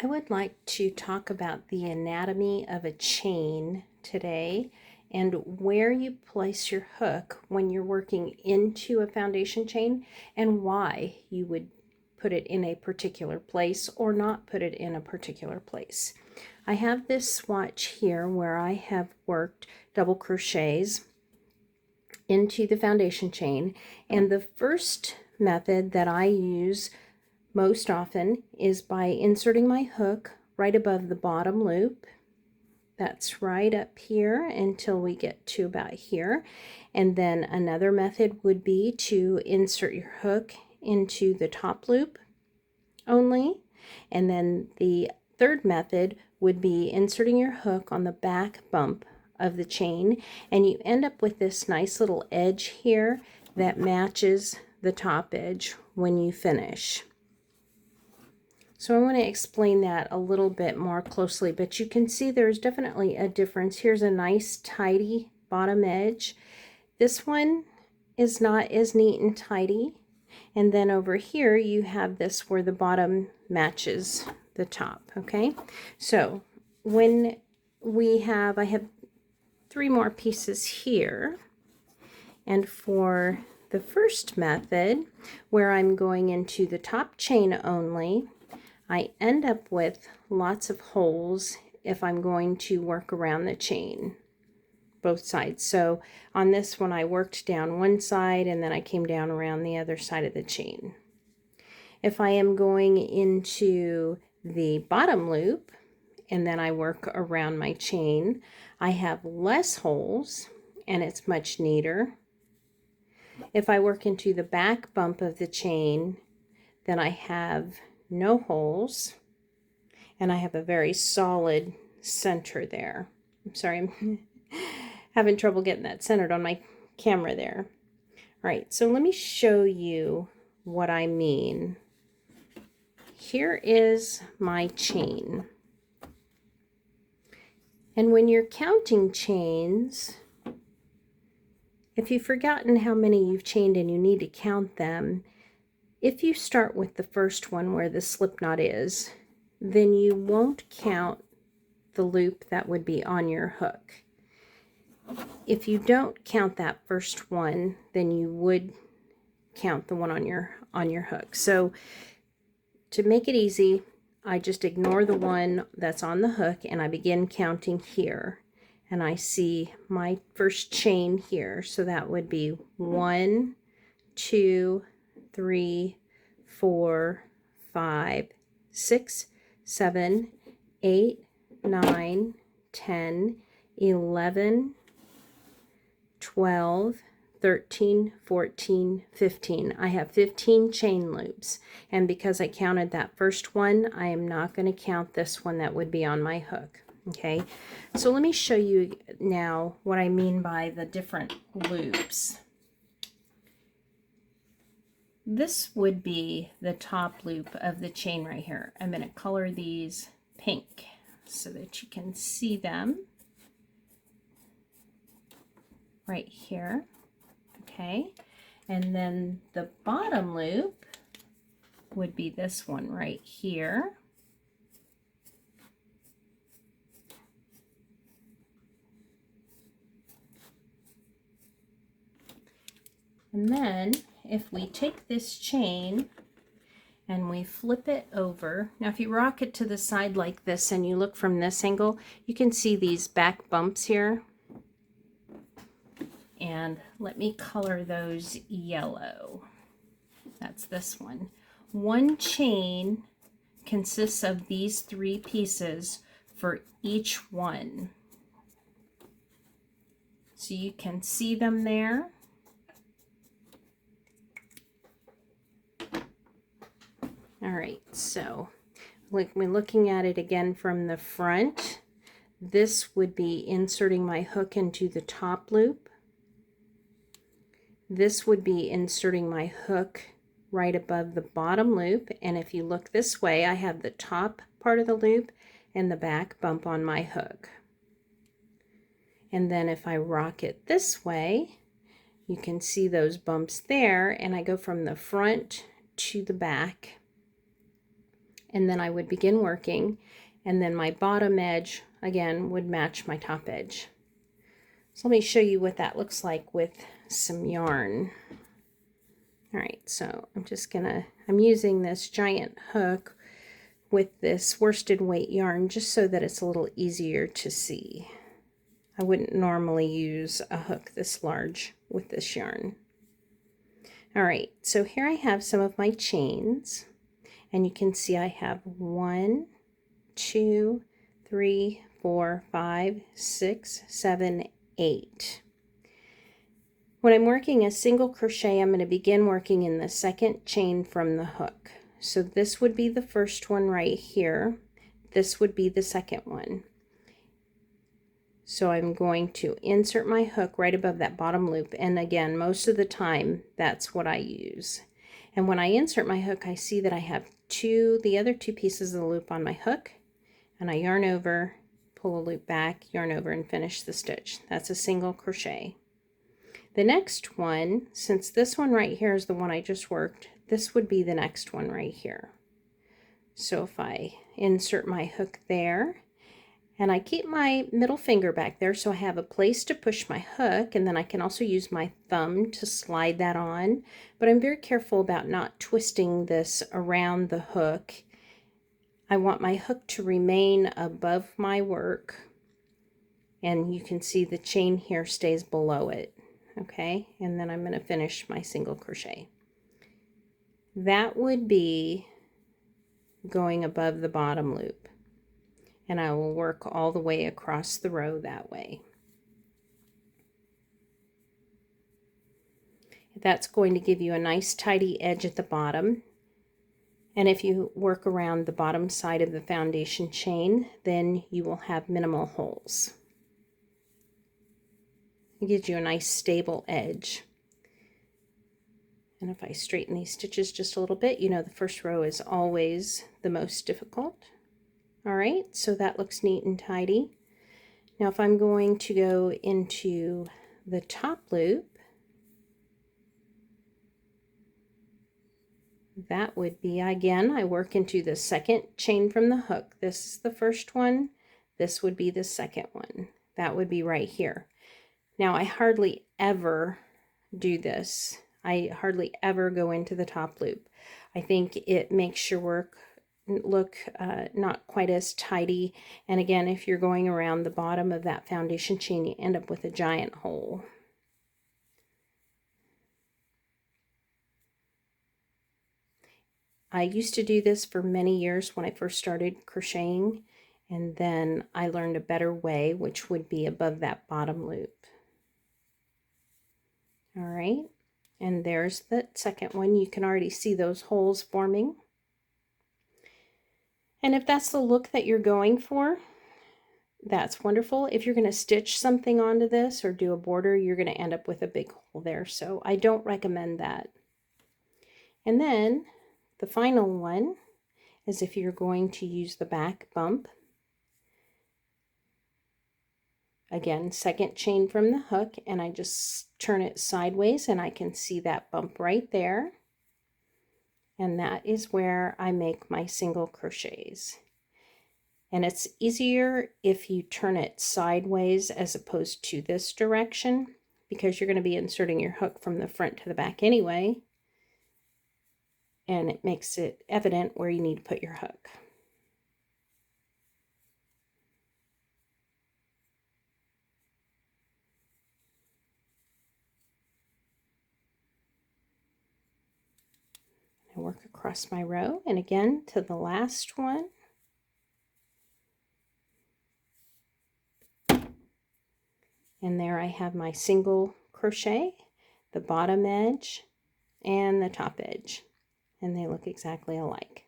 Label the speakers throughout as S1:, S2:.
S1: I would like to talk about the anatomy of a chain today and where you place your hook when you're working into a foundation chain and why you would put it in a particular place or not put it in a particular place. I have this swatch here where I have worked double crochets into the foundation chain, and the first method that I use most often is by inserting my hook right above the bottom loop. That's right up here until we get to about here. And then another method would be to insert your hook into the top loop only. And then the third method would be inserting your hook on the back bump of the chain, and you end up with this nice little edge here that matches the top edge when you finish. So I want to explain that a little bit more closely, but you can see there's definitely a difference. Here's a nice tidy bottom edge. This one is not as neat and tidy. And then over here you have this where the bottom matches the top, okay? So when I have 3 more pieces here. And for the first method, where I'm going into the top chain only, I end up with lots of holes if I'm going to work around the chain, both sides. So on this one, I worked down one side and then I came down around the other side of the chain. If I am going into the bottom loop and then I work around my chain, I have less holes and it's much neater. If I work into the back bump of the chain, then I have no holes, and I have a very solid center there. I'm sorry, I'm having trouble getting that centered on my camera there. All right, so let me show you what I mean. Here is my chain. And when you're counting chains, if you've forgotten how many you've chained and you need to count them, if you start with the first one where the slip knot is, then you won't count the loop that would be on your hook. If you don't count that first one, then you would count the one on your hook. So to make it easy, I just ignore the one that's on the hook and I begin counting here. And I see my first chain here. So that would be 1, 2, 3, 4, 5, 6, 7, 8, 9, 10, 11, 12, 13, 14, 15. I have 15 chain loops. And because I counted that first one, I am not going to count this one that would be on my hook. Okay, so let me show you now what I mean by the different loops. This would be the top loop of the chain right here. I'm going to color these pink so that you can see them right here. Okay, and then the bottom loop would be this one right here. And then if we take this chain and we flip it over, now if you rock it to the side like this and you look from this angle, you can see these back bumps here. And let me color those yellow. That's this one. One chain consists of these 3 pieces for each one. So you can see them there. All right, so like we're looking at it again from the front. This would be inserting my hook into the top loop. This would be inserting my hook right above the bottom loop. And if you look this way, I have the top part of the loop and the back bump on my hook. And then if I rock it this way, you can see those bumps there, and I go from the front to the back. and then I would begin working, and then my bottom edge again would match my top edge. So let me show you what that looks like with some yarn. All right, so I'm using this giant hook with this worsted weight yarn just so that it's a little easier to see. I wouldn't normally use a hook this large with this yarn. All right, so here I have some of my chains, and you can see I have 1, 2, 3, 4, 5, 6, 7, 8. When I'm working a single crochet, I'm going to begin working in the second chain from the hook. So this would be the first one right here. This would be the second one. So I'm going to insert my hook right above that bottom loop. And again, most of the time, that's what I use. And when I insert my hook, I see that I have the other two pieces of the loop on my hook, and I yarn over, pull a loop back, yarn over, and finish the stitch. That's a single crochet. The next one, since this one right here is the one I just worked, this would be the next one right here. So if I insert my hook there, and I keep my middle finger back there so I have a place to push my hook, and then I can also use my thumb to slide that on, but I'm very careful about not twisting this around the hook. I want my hook to remain above my work, and you can see the chain here stays below it. Okay, and then I'm going to finish my single crochet. That would be going above the bottom loop, and I will work all the way across the row that way. That's going to give you a nice tidy edge at the bottom, and if you work around the bottom side of the foundation chain, then you will have minimal holes. It gives you a nice stable edge. And if I straighten these stitches just a little bit, you know the first row is always the most difficult. All right, so that looks neat and tidy. Now if I'm going to go into the top loop, that would be, again, I work into the second chain from the hook. This is the first one. This would be the second one. That would be right here. Now I hardly ever do this. I hardly ever go into the top loop. I think it makes your work look not quite as tidy. And again, if you're going around the bottom of that foundation chain, you end up with a giant hole. I used to do this for many years when I first started crocheting, and then I learned a better way, which would be above that bottom loop. All right, and there's the second one. You can already see those holes forming. And if that's the look that you're going for, that's wonderful. If you're going to stitch something onto this or do a border, you're going to end up with a big hole there. So I don't recommend that. And then the final one is if you're going to use the back bump. Again, second chain from the hook, and I just turn it sideways and I can see that bump right there. And that is where I make my single crochets. And it's easier if you turn it sideways as opposed to this direction, because you're going to be inserting your hook from the front to the back anyway. And it makes it evident where you need to put your hook. I work across my row, and again to the last one. And there I have my single crochet, the bottom edge, and the top edge. And they look exactly alike.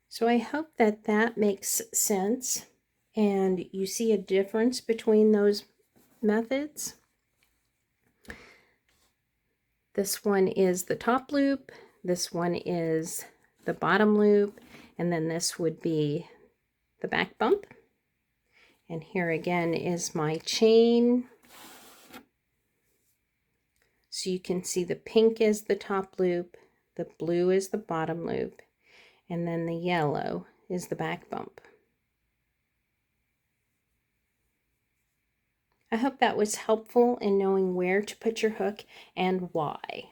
S1: So I hope that that makes sense and you see a difference between those methods. This one is the top loop, this one is the bottom loop, and then this would be the back bump. And here again is my chain. So you can see the pink is the top loop, the blue is the bottom loop, and then the yellow is the back bump. I hope that was helpful in knowing where to put your hook and why.